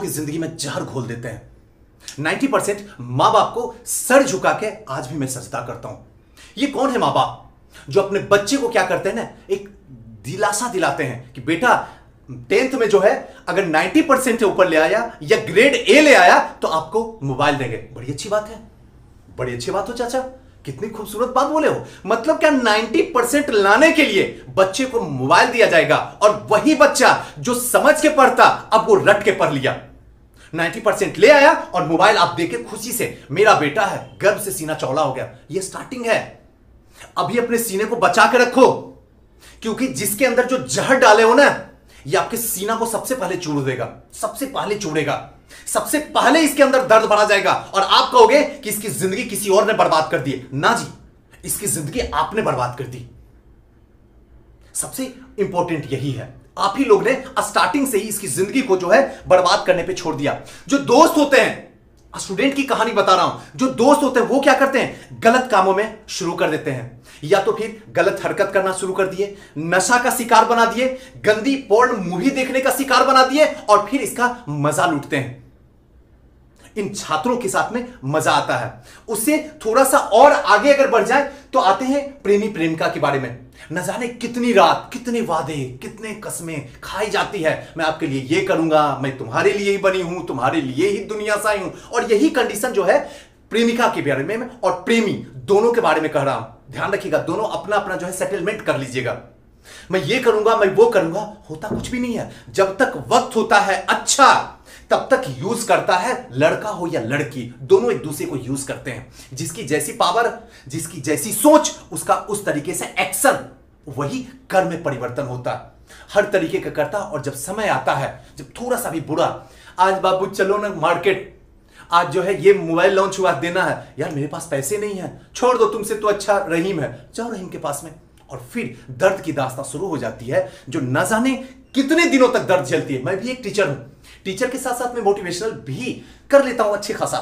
की जिंदगी में जहर घोल देते हैं। 90% मां बाप को सर झुका के आज भी मैं सजदा करता हूं। ये कौन है मां बाप जो अपने बच्चे को क्या करते हैं ना, एक दिलासा दिलाते हैं कि बेटा 10th में जो है अगर 90% से ऊपर ले आया या ग्रेड ए ले आया तो आपको मोबाइल देंगे। बड़ी अच्छी बात है, बड़ी अच्छी बात हो चाचा, कितनी खूबसूरत बात बोले हो। मतलब क्या 90% लाने के लिए बच्चे को मोबाइल दिया जाएगा और वही बच्चा जो समझ के पढ़ता अब वो रट के पढ़ लिया। 90% ले आया और मोबाइल आप देके खुशी से, मेरा बेटा है, गर्व से सीना चौड़ा हो गया। ये स्टार्टिंग है। अभी अपने सीने को बचा के रखो, क्योंकि जिसके अंदर जो जहर डाले हो ना, ये आपके सीना को सबसे पहले चूड़ देगा, सबसे पहले चूड़ेगा, सबसे पहले इसके अंदर दर्द बढ़ा जाएगा और आप कहोगे कि इसकी जिंदगी किसी और ने बर्बाद कर दी। ना जी, इसकी जिंदगी आपने बर्बाद कर दी। सबसे इंपॉर्टेंट यही है, आप ही लोग ने स्टार्टिंग से ही इसकी जिंदगी को जो है बर्बाद करने पे छोड़ दिया। जो दोस्त होते हैं, स्टूडेंट की कहानी बता रहा हूं, जो दोस्त होते हैं वो क्या करते हैं, गलत कामों में शुरू कर देते हैं, या तो फिर गलत हरकत करना शुरू कर दिए, नशा का शिकार बना दिए, गंदी पोर्न मूवी देखने का शिकार बना दिए और फिर इसका मजा लूटते हैं। इन छात्रों के साथ में मजा आता है। उससे थोड़ा सा और आगे अगर बढ़ जाए तो आते हैं प्रेमी प्रेमिका के बारे में। न जाने कितनी रात, कितने वादे, कितने कसमें खाई जाती है, मैं आपके लिए ये करूंगा, मैं तुम्हारे लिए ही बनी हूं, तुम्हारे लिए ही दुनिया से आई हूं। और यही कंडीशन जो है प्रेमिका के बारे में और प्रेमी दोनों के बारे में कह रहा हूं। ध्यान रखिएगा, दोनों अपना अपना जो है सेटलमेंट कर लीजिएगा। मैं ये करूंगा, मैं वो करूंगा, होता कुछ भी नहीं है। जब तक वक्त होता है अच्छा, तब तक यूज करता है, लड़का हो या लड़की, दोनों एक दूसरे को यूज करते हैं। जिसकी जैसी पावर, जिसकी जैसी सोच, उसका उस तरीके से एक्शन, वही कर में परिवर्तन होता है। हर तरीके का करता। और जब समय आता है, जब थोड़ा सा भी बुरा, आज बाबू चलो ना मार्केट, आज जो है ये मोबाइल लॉन्च हुआ, देना है, यार मेरे पास पैसे नहीं है, छोड़ दो, तुमसे तो अच्छा रहीम है, जाओ रहीम के पास में। और फिर दर्द की दास्तां शुरू हो जाती है, जो न जाने कितने दिनों तक दर्द झेलती है। मैं भी एक टीचर हूं, टीचर के साथ साथ मैं मोटिवेशनल भी कर लेता हूं अच्छे खासा।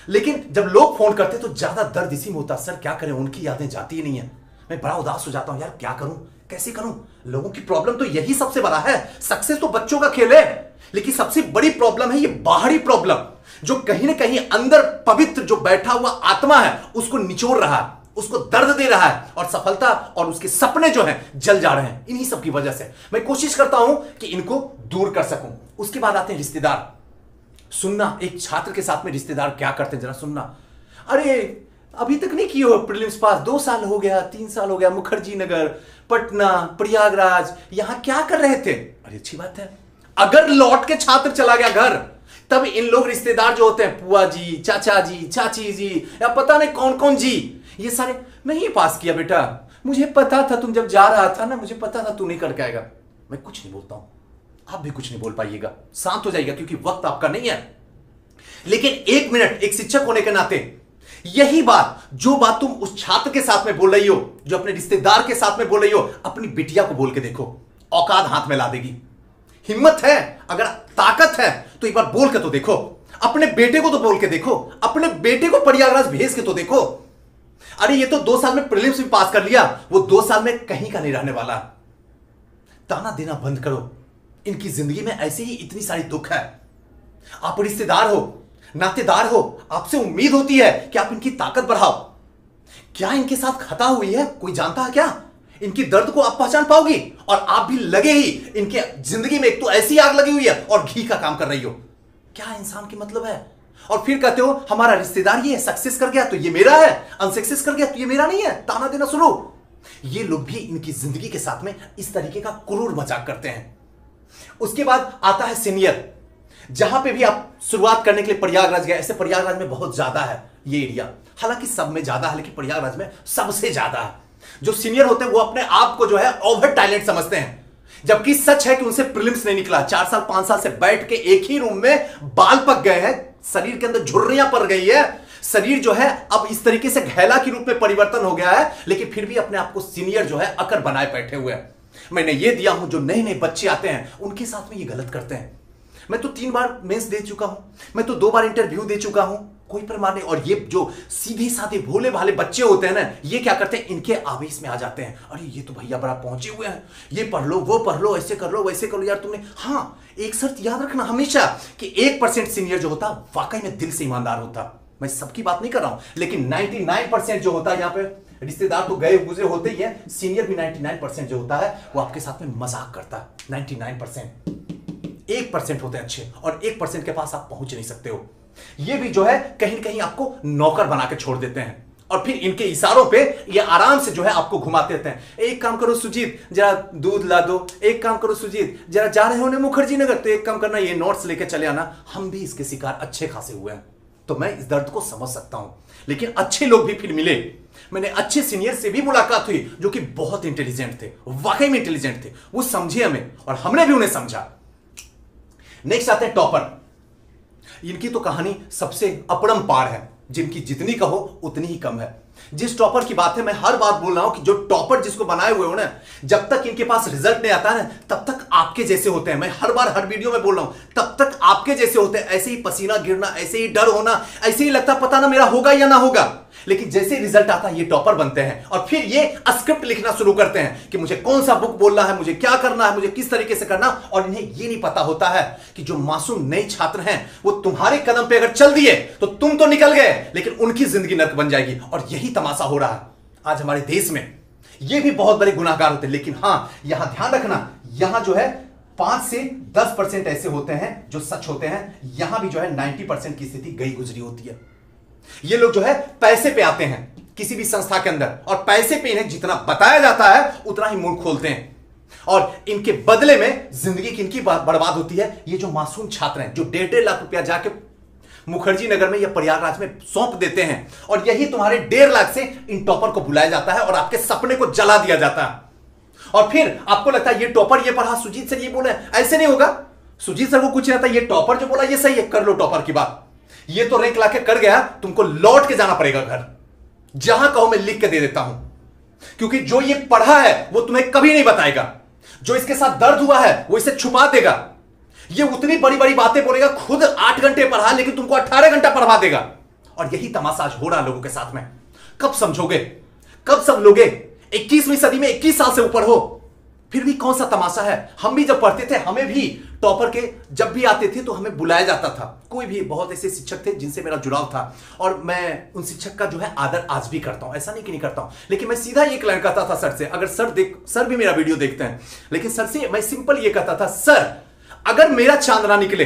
लेकिन जब लोग फोन करते तो ज्यादा दर्द इसी में होता, सर क्या करें, उनकी यादें जाती ही नहीं है। मैं बड़ा उदास हो जाता हूं, यार क्या करूं, कैसे करूं। लोगों की प्रॉब्लम तो यही सबसे बड़ा है। सक्सेस तो बच्चों का खेल है, लेकिन सबसे बड़ी प्रॉब्लम है ये बाहरी प्रॉब्लम, जो कहीं ना कहीं अंदर पवित्र जो बैठा हुआ आत्मा है उसको निचोड़ रहा है, उसको दर्द दे रहा है, और सफलता और उसके सपने जो हैं जल जा रहे हैं। इन्हीं सब की वजह से मैं कोशिश करता हूं कि इनको दूर कर सकूं। उसके बाद आते हैं रिश्तेदार। सुनना, एक छात्र के साथ में रिश्तेदार क्या करते हैं जरा सुनना। अरे अभी तक नहीं किए हो प्रीलिम्स पास, 2 साल हो गया, 3 साल हो गया, मुखर्जी नगर, पटना, प्रयागराज, यहां क्या कर रहे थे। अरे अच्छी बात है, अगर लौट के छात्र चला गया घर, तब इन लोग रिश्तेदार जो होते हैं, बुआ जी, चाचा जी, चाची जी, या पता नहीं कौन कौन जी, ये सारे, नहीं पास किया बेटा, मुझे पता था तुम जब जा रहा था ना, मुझे पता था तू नहीं करके आएगा। मैं कुछ नहीं बोलता हूं, आप भी कुछ नहीं बोल पाइएगा, शांत हो जाइएगा, क्योंकि वक्त आपका नहीं है। लेकिन 1 मिनट एक शिक्षक होने के नाते, यही बात, जो बात तुम उस छात्र के साथ में बोल रही हो, जो अपने रिश्तेदार के साथ में बोल रही हो, अपनी बिटिया को बोल के देखो, औकात हाथ में ला देगी। हिम्मत है, अगर ताकत है तो एक बार बोल के तो देखो। अपने बेटे को तो बोल के देखो, अपने बेटे को प्रयागराज भेज के तो देखो। अरे ये तो 2 साल में प्रीलिम्स भी पास कर लिया, वो 2 साल में कहीं का नहीं रहने वाला। ताना देना बंद करो, इनकी जिंदगी में ऐसे ही इतनी सारी दुख है। आप रिश्तेदार हो, नातेदार हो, आपसे उम्मीद होती है कि आप इनकी ताकत बढ़ाओ। क्या इनके साथ खता हुई है, कोई जानता है क्या? इनकी दर्द को आप पहचान पाओगी, और आप भी लगे ही इनके जिंदगी में एक तो ऐसी आग लगी हुई है और घी का काम कर रही हो। क्या इंसान की मतलब है? और फिर कहते हो हमारा रिश्तेदार ये सक्सेस कर गया तो ये मेरा है, अनसक्सेस कर गया तो ये मेरा नहीं है। ताना देना सुनो। ये लोग भी इनकी जिंदगी के साथ में इस तरीके का क्रूर मजाक करते हैं। उसके बाद आता है सीनियर। जहां पे भी आप शुरुआत करने के लिए प्रयागराज गए, ऐसे प्रयागराज में बहुत ज्यादा है ये एरिया, हालांकि सब में ज्यादा है, लेकिन प्रयागराज में सबसे ज्यादा है। जो सीनियर होते हैं वो अपने आप को जो है ओवर टैलेंट समझते हैं, जबकि सच है कि उनसे प्रीलिम्स नहीं निकला। 4 साल 5 साल से बैठ के एक ही रूम में बाल पक गए हैं, शरीर के अंदर झुर्रियां पड़ गई है, शरीर जो है अब इस तरीके से घैला के रूप में परिवर्तन हो गया है, लेकिन फिर भी अपने आप को सीनियर जो है अकर बनाए बैठे हुए हैं। मैंने ये दिया हूं, जो नए नए बच्चे आते हैं उनके साथ में ये गलत करते हैं। मैं तो 3 बार मेंस दे चुका हूं, मैं तो 2 बार इंटरव्यू दे चुका हूं, कोई प्रमाण नहीं। और ये जो सीधे साधे भोले भाले बच्चे होते हैं ना, ये क्या करते हैं, इनके आवेश में आ जाते हैं, अरे ये तो भैया बड़ा पहुंचे हुए हैं, ये पढ़ लो वो पढ़ लो, ऐसे कर लो वैसे कर लो। यार तुमने, हाँ एक शर्त याद रखना हमेशा कि 1% सीनियर जो होता वाकई में दिल से ईमानदार होता। मैं सबकी बात नहीं कर रहा हूं, लेकिन 99% जो होता है, यहाँ पे रिश्तेदार तो गए गुजरे होते ही है, सीनियर भी 99% जो होता है वो आपके साथ में मजाक करता है। 99%, 1% होते हैं अच्छे, और 1% के पास आप पहुंच नहीं सकते हो। ये भी जो है कहीं ना कहीं आपको नौकर बना के छोड़ देते हैं, और फिर इनके इशारों पे ये आराम से जो है आपको घुमाते रहते हैं। एक काम करो सुजीत, जरा दूध ला दो, एक काम करो सुजीत, जरा जा रहे हो ना मुखर्जी नगर, तो एक काम करना, ये नोट्स लेके चले आना। हम भी इसके शिकार अच्छे खासे हुए हैं, तो मैं इस दर्द को समझ सकता हूं। लेकिन अच्छे लोग भी फिर मिले, मैंने अच्छे सीनियर से भी मुलाकात हुई जो कि बहुत इंटेलिजेंट थे, वाकई में इंटेलिजेंट थे, वो समझे हमें और हमने भी उन्हें समझा। नेक्स्ट आते हैं टॉपर। इनकी तो कहानी सबसे अपरंपार है, जिनकी जितनी कहो उतनी ही कम है। जिस टॉपर की बात है, मैं हर बात बोल रहा हूं कि जो टॉपर जिसको बनाए हुए हो ना, जब तक इनके पास रिजल्ट नहीं आता ना, तब तक आपके जैसे होते हैं। मैं हर बार हर वीडियो में बोल रहा हूं, तब तक आपके जैसे होते हैं। ऐसे ही पसीना गिरना, ऐसे ही डर होना, ऐसे ही लगता पता ना मेरा होगा या ना होगा। लेकिन जैसे रिजल्ट आता है ये टॉपर बनते हैं, और फिर ये स्क्रिप्ट लिखना शुरू करते हैं कि मुझे कौन सा बुक बोलना है, मुझे क्या करना है, मुझे किस तरीके से करना। और इन्हें ये नहीं पता होता है कि जो मासूम नए छात्र हैं वो तुम्हारे कदम पे अगर चल दिए तो तुम तो निकल गए, लेकिन उनकी जिंदगी नर्क बन जाएगी। और यही तमाशा हो रहा है आज हमारे देश में। ये भी बहुत बड़े गुनाहगार होते हैं, लेकिन हां यहां ध्यान रखना, यहां जो है 5 से 10% ऐसे होते हैं जो सच होते हैं। यहां भी जो है 90% की स्थिति गई गुजरी होती है। ये लोग जो है पैसे पे आते हैं किसी भी संस्था के अंदर, और पैसे पे इन्हें जितना बताया जाता है उतना ही मुंह खोलते हैं, और इनके बदले में जिंदगी की इनकी बर्बाद होती है। ये जो मासूम छात्र हैं जो 1.5 लाख रुपया जाके मुखर्जी नगर में या प्रयागराज में सौंप देते हैं, और यही तुम्हारे 1.5 लाख से इन टॉपर को बुलाया जाता है और आपके सपने को जला दिया जाता है। और फिर आपको लगता है ये टॉपर ये पढ़ा, सुजीत सर ये बोले, ऐसे नहीं होगा। सुजीत सर को कुछ नहीं आता, ये टॉपर जो बोला ये सही है, कर लो टॉपर की बात। ये तो रैंक लाके कर गया, तुमको लौट के जाना पड़ेगा घर, जहां कहो मैं लिख के दे देता हूं, क्योंकि जो ये पढ़ा है वो तुम्हें कभी नहीं बताएगा। जो इसके साथ दर्द हुआ है वो इसे छुपा देगा। ये उतनी बड़ी बड़ी बातें बोलेगा, खुद 8 घंटे पढ़ा लेकिन तुमको 18 घंटा पढ़वा देगा। और यही तमाशा आज हो रहा है लोगों के साथ में। कब समझोगे, कब समझोगे? 21वीं सदी में 21 साल से ऊपर हो, फिर भी कौन सा तमाशा है। हम भी जब पढ़ते थे, हमें भी टॉपर के जब भी आते थे तो हमें बुलाया जाता था। कोई भी बहुत ऐसे शिक्षक थे जिनसे मेरा जुड़ाव था, और मैं उन शिक्षक का जो है आदर आज भी करता हूं, ऐसा नहीं कि नहीं करता हूं। लेकिन मैं सीधा ये क्लाइन करता था सर से, अगर सर भी मेरा वीडियो देखते हैं, लेकिन सर से मैं सिंपल ये कहता था, सर अगर मेरा चांद ना निकले,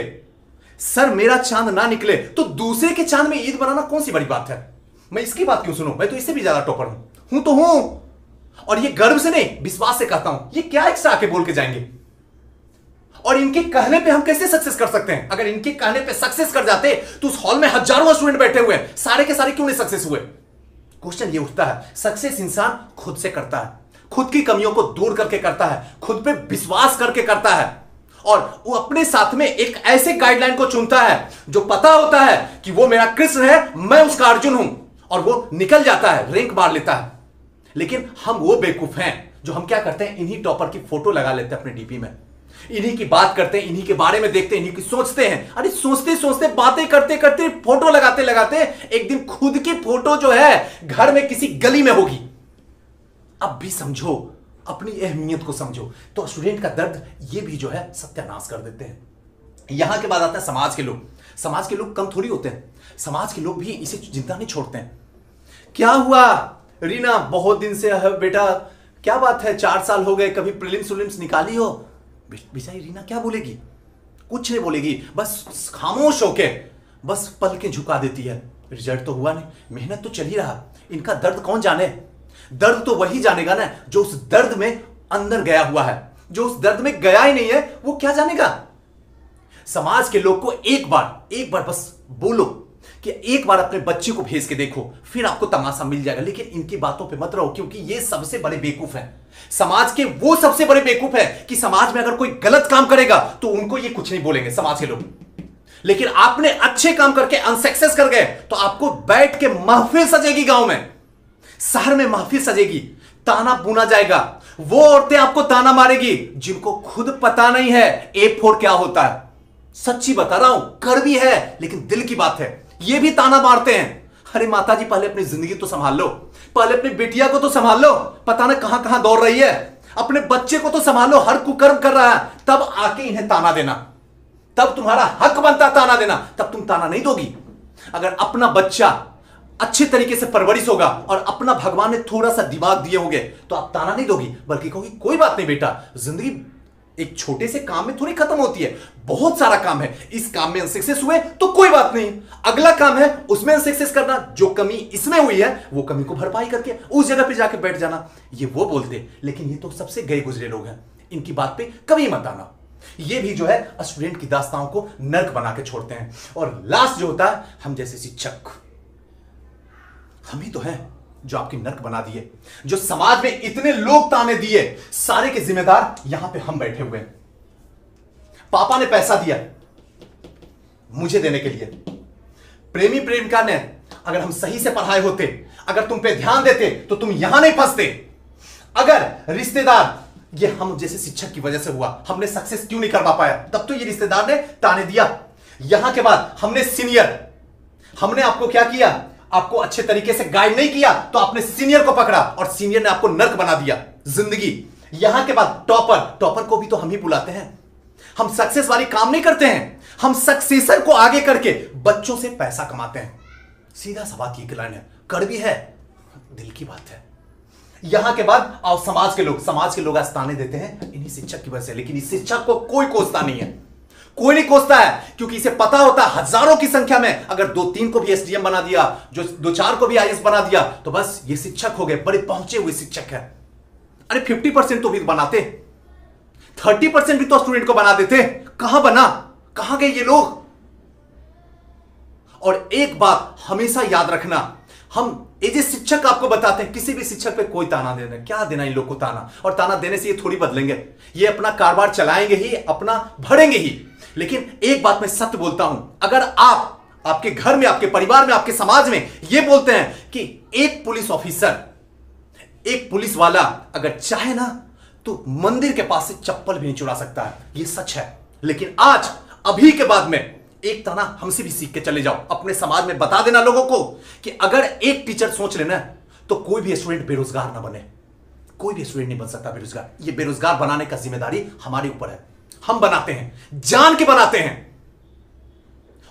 सर मेरा चांद ना निकले तो दूसरे के चांद में ईद बनाना कौन सी बड़ी बात है। मैं इसकी बात क्यों सुनूं, मैं तो इससे भी ज्यादा टॉपर हूं तो हूं। और ये गर्व से नहीं, विश्वास से कहता हूं। ये क्या एक्स्ट्रा आके बोल के जाएंगे, और इनके कहने पे हम कैसे सक्सेस कर सकते हैं? अगर इनके कहने पे सक्सेस कर जाते तो उस हॉल में हजारों स्टूडेंट बैठे हुए हैं, सारे के सारे क्यों नहीं सक्सेस हुए? क्वेश्चन ये उठता है। सक्सेस इंसान खुद से करता है, खुद की कमियों को दूर करके करता है, खुद पे विश्वास करके करता है, और वो अपने साथ में एक ऐसे गाइडलाइन को चुनता है जो पता होता है कि वो मेरा कृष्ण है, मैं उसका अर्जुन हूं, और वो निकल जाता है, रैंक मार लेता है। लेकिन हम वो बेवकूफ हैं जो हम क्या करते हैं, इन्हीं टॉपर की फोटो लगा लेते हैं अपने डीपी में, इन्हीं की बात करते हैं, इन्हीं के बारे में देखते हैं, इन्हीं की सोचते हैं। अरे सोचते सोचते बातें करते करते फोटो लगाते लगाते एक दिन खुद की फोटो जो है घर में किसी गली में होगी। अब भी समझो, अपनी अहमियत को समझो। तो स्टूडेंट का दर्द ये भी जो है सत्यानाश कर देते हैं। यहां के बाद आता है समाज के लोग। समाज के लोग कम थोड़ी होते हैं, समाज के लोग भी इसे जिंदा नहीं छोड़ते हैं। क्या हुआ रीना, बहुत दिन से बेटा, क्या बात है, 4 साल हो गए, कभी प्रीलिम्स विलिम्स निकाली हो? बेचारी रीना क्या बोलेगी, कुछ नहीं बोलेगी, बस खामोश होके बस पलकें झुका देती है। रिजल्ट तो हुआ नहीं, मेहनत तो चल ही रहा। इनका दर्द कौन जाने? दर्द तो वही जानेगा ना जो उस दर्द में अंदर गया हुआ है। जो उस दर्द में गया ही नहीं है वो क्या जानेगा? समाज के लोग को एक बार बस बोलो कि एक बार अपने बच्चे को भेज के देखो, फिर आपको तमाशा मिल जाएगा। लेकिन इनकी बातों पे मत रहो, क्योंकि ये सबसे बड़े बेवकूफ हैं। समाज के वो सबसे बड़े बेवकूफ है कि समाज में अगर कोई गलत काम करेगा तो उनको ये कुछ नहीं बोलेंगे समाज के लोग। लेकिन आपने अच्छे काम करके अनसक्सेस कर गए तो आपको बैठ के महफिल सजेगी, गांव में शहर में महफिल सजेगी, ताना बुना जाएगा। वो औरतें आपको ताना मारेगी जिनको खुद पता नहीं है A4 क्या होता है। सच्ची बता रहा हूं, कर भी है, लेकिन दिल की बात है। ये भी ताना मारते हैं, अरे माता जी पहले अपनी जिंदगी तो संभाल लो, पहले अपनी बेटिया को तो संभाल लो, पता ना कहां कहां दौड़ रही है, अपने बच्चे को तो संभालो, हर कुकर्म कर रहा है, तब आके इन्हें ताना देना, तब तुम्हारा हक बनता ताना देना, तब तुम ताना नहीं दोगी। अगर अपना बच्चा अच्छे तरीके से परवरिश होगा और अपना भगवान ने थोड़ा सा दिमाग दिए होंगे तो आप ताना नहीं दोगी, बल्कि कहोगी कोई बात नहीं बेटा, जिंदगी एक छोटे से काम में थोड़ी खत्म होती है, बहुत सारा काम है, इस काम में अनसक्सेस हुए तो कोई बात नहीं, अगला काम है उसमें अनसक्सेस करना, जो कमी इसमें हुई है वो कमी को भरपाई करके उस जगह पे जाके बैठ जाना। ये वो बोलते, लेकिन ये तो सबसे गए गुजरे लोग हैं, इनकी बात पे कभी मत आना। ये भी जो है स्टूडेंट की दास्तानों को नर्क बना के छोड़ते हैं। और लास्ट जो होता है, हम जैसे शिक्षक, हम ही तो हैं जो आपकी नर्क बना दिए, जो समाज में इतने लोग ताने दिए, सारे के जिम्मेदार यहां पे हम बैठे हुए हैं। पापा ने पैसा दिया मुझे देने के लिए, प्रेमी प्रेमिका ने अगर हम सही से पढ़ाए होते, अगर तुम पे ध्यान देते तो तुम यहां नहीं फंसते। अगर रिश्तेदार, ये हम जैसे शिक्षक की वजह से हुआ, हमने सक्सेस क्यों नहीं करवा पाया, तब तो ये रिश्तेदार ने ताने दिया। यहां के बाद हमने सीनियर, हमने आपको क्या किया, आपको अच्छे तरीके से गाइड नहीं किया तो आपने सीनियर को पकड़ा और सीनियर ने आपको नर्क बना दिया जिंदगी। यहां के बाद टॉपर, टॉपर को भी तो हम ही बुलाते हैं। हम सक्सेस वाली काम नहीं करते हैं, हम सक्सेसर को आगे करके बच्चों से पैसा कमाते हैं। सीधा सा बात ये लाइन है, कड़वी है, दिल की बात है। यहां के बाद और समाज के लोग आज ताने देते हैं इन्हीं शिक्षक की वजह से, लेकिन इस शिक्षक को कोई कोसता नहीं है, कोई नहीं कोसता है, क्योंकि इसे पता होता है हजारों की संख्या में अगर 2-3 को भी एसडीएम बना दिया, जो 2-4 को भी आईएएस बना दिया, तो बस ये शिक्षक हो गए, बड़े पहुंचे हुए शिक्षक है। अरे 50% तो भी बनाते, 30% भी तो स्टूडेंट को बना देते, कहां बना, कहां गए ये लोग। और एक बात हमेशा याद रखना, हम एज ए शिक्षक आपको बताते हैं, किसी भी शिक्षक पे कोई ताना देना, क्या देना इन लोग को ताना, और ताना देने से ये थोड़ी बदलेंगे, ये अपना कारोबार चलाएंगे ही, अपना भरेंगे ही। लेकिन एक बात मैं सत्य बोलता हूं, अगर आप आपके घर में, आपके परिवार में, आपके समाज में ये बोलते हैं कि एक पुलिस ऑफिसर, एक पुलिस वाला अगर चाहे ना तो मंदिर के पास से चप्पल भी नहीं चुरा सकता है, ये सच है। लेकिन आज अभी के बाद में एक ताना हमसे भी सीख के चले जाओ, अपने समाज में बता देना लोगों को कि अगर एक टीचर सोच लेना तो कोई भी स्टूडेंट बेरोजगार ना बने, कोई भी स्टूडेंट नहीं बन सकता बेरोजगार। ये बेरोजगार बनाने का जिम्मेदारी हमारे ऊपर है, हम बनाते हैं, जान के बनाते हैं।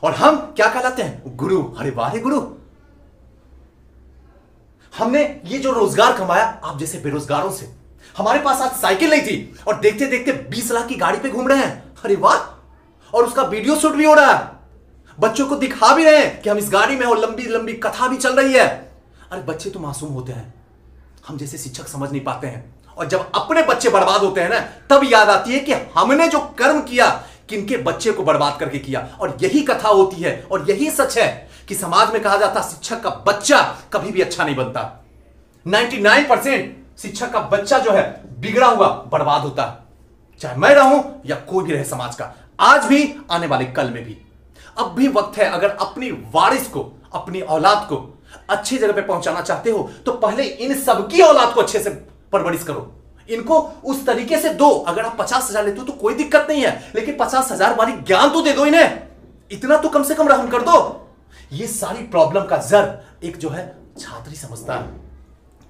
और हम क्या कहलाते हैं, गुरु। अरे वाह गुरु, हमने ये जो रोजगार कमाया आप जैसे बेरोजगारों से। हमारे पास आज साइकिल नहीं थी और देखते देखते 20 लाख की गाड़ी पे घूम रहे हैं, अरे वाह, और उसका वीडियो शूट भी हो रहा है, बच्चों को दिखा भी रहे हैं कि हम इस गाड़ी में, और लंबी लंबी कथा भी चल रही है। अरे बच्चे तो मासूम होते हैं, हम जैसे शिक्षक समझ नहीं पाते हैं। और जब अपने बच्चे बर्बाद होते हैं ना, तब याद आती है कि हमने जो कर्म किया किनके बच्चे को बर्बाद करके किया। और यही कथा होती है और यही सच है कि समाज में कहा जाता शिक्षक का बच्चा कभी भी अच्छा नहीं बनता। 99% शिक्षक का बच्चा जो है बिगड़ा हुआ बर्बाद होता है, चाहे मैं रहूं या कोई भी रहे समाज का, आज भी, आने वाले कल में भी। अब भी वक्त है, अगर अपनी वारिस को, अपनी औलाद को अच्छी जगह पे पहुंचाना चाहते हो तो पहले इन सबकी औलाद को अच्छे से परवरिश करो, इनको उस तरीके से दो। अगर आप 50,000 लेते हो तो कोई दिक्कत नहीं है, लेकिन 50,000 वाली ज्ञान तो दे दो इन्हें, इतना तो कम से कम रहम कर दो। ये सारी प्रॉब्लम का जड़ एक जो है छात्र ही समझता है,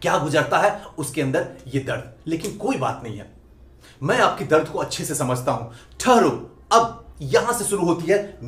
क्या गुजरता है उसके अंदर ये दर्द। लेकिन कोई बात नहीं है, मैं आपकी दर्द को अच्छे से समझता हूं। ठहरो, अब यहां से शुरू होती है